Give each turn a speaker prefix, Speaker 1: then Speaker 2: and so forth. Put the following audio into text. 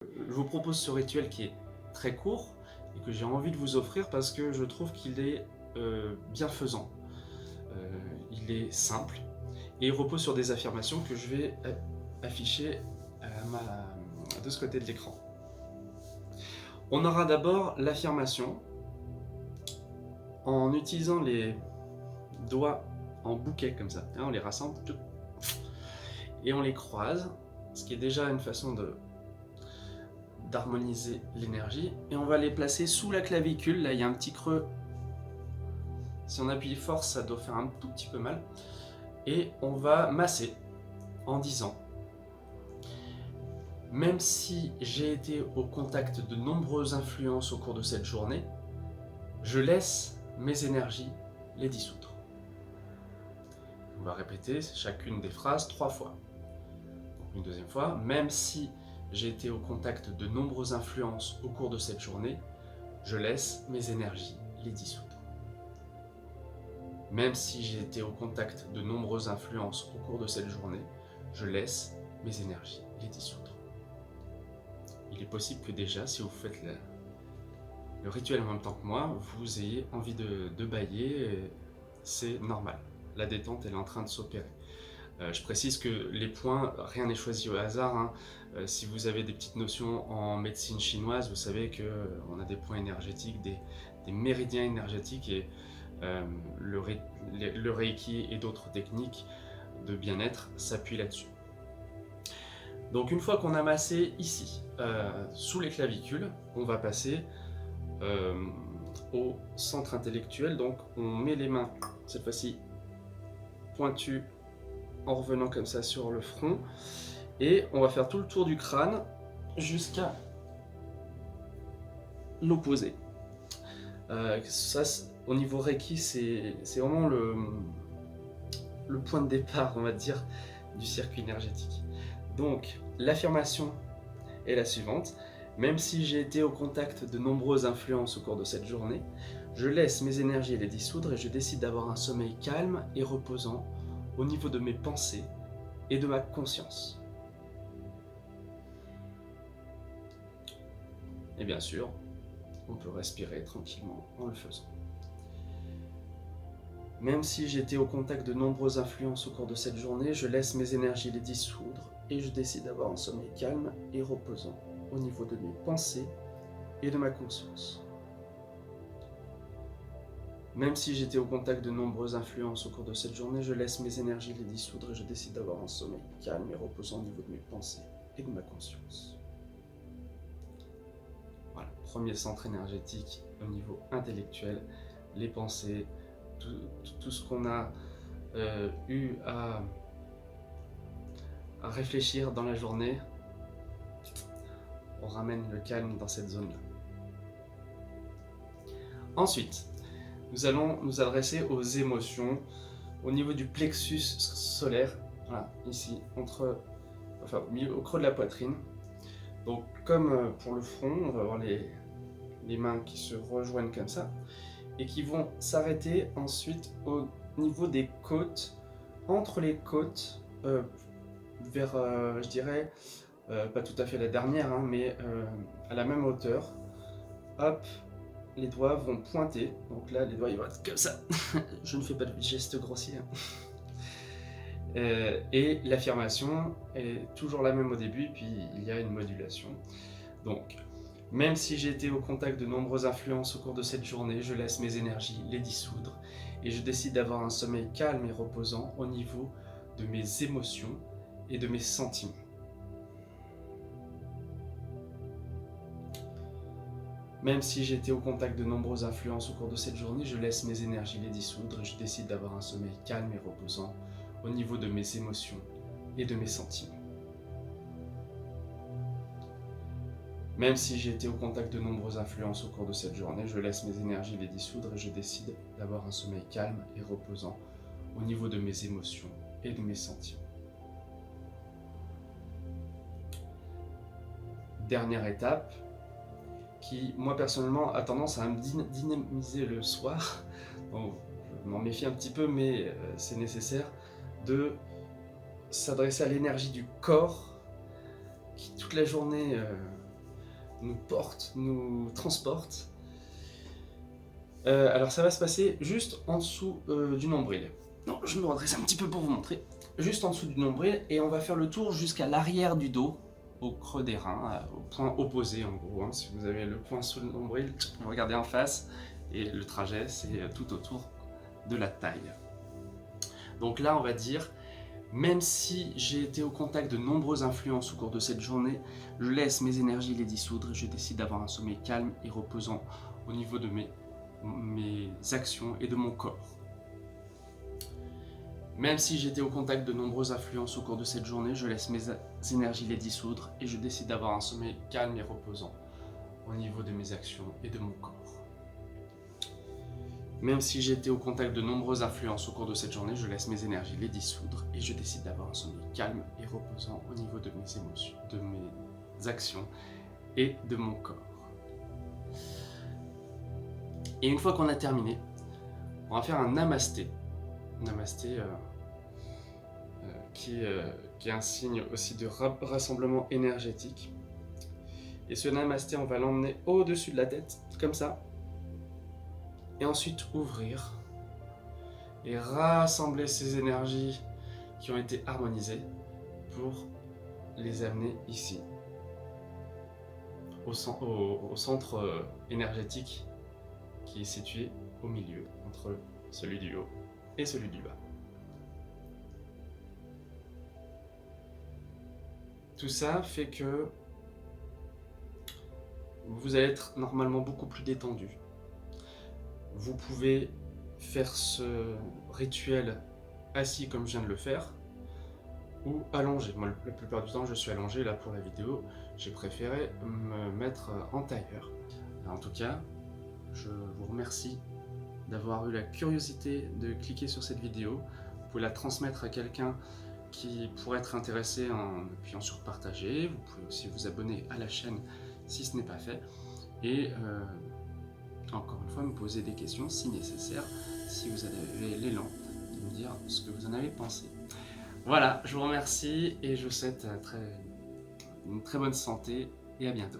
Speaker 1: Je vous propose ce rituel qui est très court et que j'ai envie de vous offrir parce que je trouve qu'il est bienfaisant. Il est simple et il repose sur des affirmations que je vais afficher de ce côté de l'écran. On aura d'abord l'affirmation en utilisant les doigts en bouquet comme ça. On les rassemble et on les croise, ce qui est déjà une façon d'harmoniser l'énergie, et on va les placer sous la clavicule. Là il y a un petit creux, si on appuie fort ça doit faire un tout petit peu mal, et on va masser en disant: même si j'ai été au contact de nombreuses influences au cours de cette journée, je laisse mes énergies les dissoudre. On va répéter chacune des phrases 3 fois. Donc une deuxième fois: même si j'ai été au contact de nombreuses influences au cours de cette journée, je laisse mes énergies les dissoudre. Même si j'ai été au contact de nombreuses influences au cours de cette journée, je laisse mes énergies les dissoudre. Il est possible que déjà, si vous faites le rituel en même temps que moi, vous ayez envie de bâiller, c'est normal. La détente, elle est en train de s'opérer. Je précise que les points, rien n'est choisi au hasard, hein. Si vous avez des petites notions en médecine chinoise, vous savez qu'on a des points énergétiques, des méridiens énergétiques, et le Reiki et d'autres techniques de bien-être s'appuient là-dessus. Donc une fois qu'on a massé ici, sous les clavicules, on va passer au centre intellectuel. Donc on met les mains, cette fois-ci pointues, en revenant comme ça sur le front, et on va faire tout le tour du crâne jusqu'à l'opposé. Ça, au niveau Reiki, c'est vraiment le point de départ, on va dire, du circuit énergétique. Donc l'affirmation est la suivante: même si j'ai été au contact de nombreuses influences au cours de cette journée, je laisse mes énergies les dissoudre et je décide d'avoir un sommeil calme et reposant au niveau de mes pensées et de ma conscience. Et bien sûr, on peut respirer tranquillement en le faisant. Même si j'étais au contact de nombreuses influences au cours de cette journée, je laisse mes énergies les dissoudre et je décide d'avoir un sommeil calme et reposant au niveau de mes pensées et de ma conscience. Même si j'étais au contact de nombreuses influences au cours de cette journée, je laisse mes énergies les dissoudre et je décide d'avoir un sommeil calme et reposant au niveau de mes pensées et de ma conscience. Voilà, premier centre énergétique au niveau intellectuel, les pensées, tout ce qu'on a eu à réfléchir dans la journée, on ramène le calme dans cette zone-là. Ensuite, nous allons nous adresser aux émotions au niveau du plexus solaire, voilà, ici, au creux de la poitrine. Donc comme pour le front, on va avoir les mains qui se rejoignent comme ça et qui vont s'arrêter ensuite au niveau des côtes, entre les côtes, vers, je dirais, pas tout à fait la dernière, hein, mais à la même hauteur. Hop, les doigts vont pointer, donc là les doigts ils vont être comme ça. Je ne fais pas de geste grossier. Et l'affirmation est toujours la même au début, puis il y a une modulation. Donc, même si j'ai été au contact de nombreuses influences au cours de cette journée, je laisse mes énergies les dissoudre et je décide d'avoir un sommeil calme et reposant au niveau de mes émotions et de mes sentiments. Même si j'ai été au contact de nombreuses influences au cours de cette journée, je laisse mes énergies les dissoudre et je décide d'avoir un sommeil calme et reposant au niveau de mes émotions et de mes sentiments. Même si j'ai été au contact de nombreuses influences au cours de cette journée, je laisse mes énergies les dissoudre et je décide d'avoir un sommeil calme et reposant au niveau de mes émotions et de mes sentiments. Dernière étape, qui moi personnellement a tendance à me dynamiser le soir, donc je m'en méfie un petit peu, mais c'est nécessaire, de s'adresser à l'énergie du corps qui toute la journée nous porte, nous transporte. Alors ça va se passer juste en dessous du nombril. Non, je me redresse un petit peu pour vous montrer. Juste en dessous du nombril, et on va faire le tour jusqu'à l'arrière du dos, au creux des reins, au point opposé en gros. Hein. Si vous avez le point sous le nombril, vous regardez en face, et le trajet c'est tout autour de la taille. Donc là on va dire, même si j'ai été au contact de nombreuses influences au cours de cette journée, je laisse mes énergies les dissoudre, je décide d'avoir un sommeil calme et reposant au niveau de mes actions et de mon corps. Même si j'étais au contact de nombreuses influences au cours de cette journée, je laisse mes énergies les dissoudre et je décide d'avoir un sommeil calme et reposant au niveau de mes actions et de mon corps. Même si j'ai été au contact de nombreuses influences au cours de cette journée, je laisse mes énergies les dissoudre et je décide d'avoir un sommeil calme et reposant au niveau de mes émotions, de mes actions et de mon corps. Et une fois qu'on a terminé, on va faire un namasté. Namasté qui est un signe aussi de rassemblement énergétique. Et ce namasté, on va l'emmener au-dessus de la tête, comme ça. Et ensuite ouvrir et rassembler ces énergies qui ont été harmonisées pour les amener ici, au centre énergétique qui est situé au milieu, entre celui du haut et celui du bas. Tout ça fait que vous allez être normalement beaucoup plus détendu. Vous pouvez faire ce rituel assis comme je viens de le faire, ou allongé. Moi, la plupart du temps, je suis allongé. Là, pour la vidéo, j'ai préféré me mettre en tailleur. En tout cas, je vous remercie d'avoir eu la curiosité de cliquer sur cette vidéo. Vous pouvez la transmettre à quelqu'un qui pourrait être intéressé en appuyant sur partager. Vous pouvez aussi vous abonner à la chaîne si ce n'est pas fait. Et encore une fois, me poser des questions si nécessaire, si vous avez l'élan de me dire ce que vous en avez pensé. Voilà, je vous remercie et je vous souhaite une très bonne santé et à bientôt.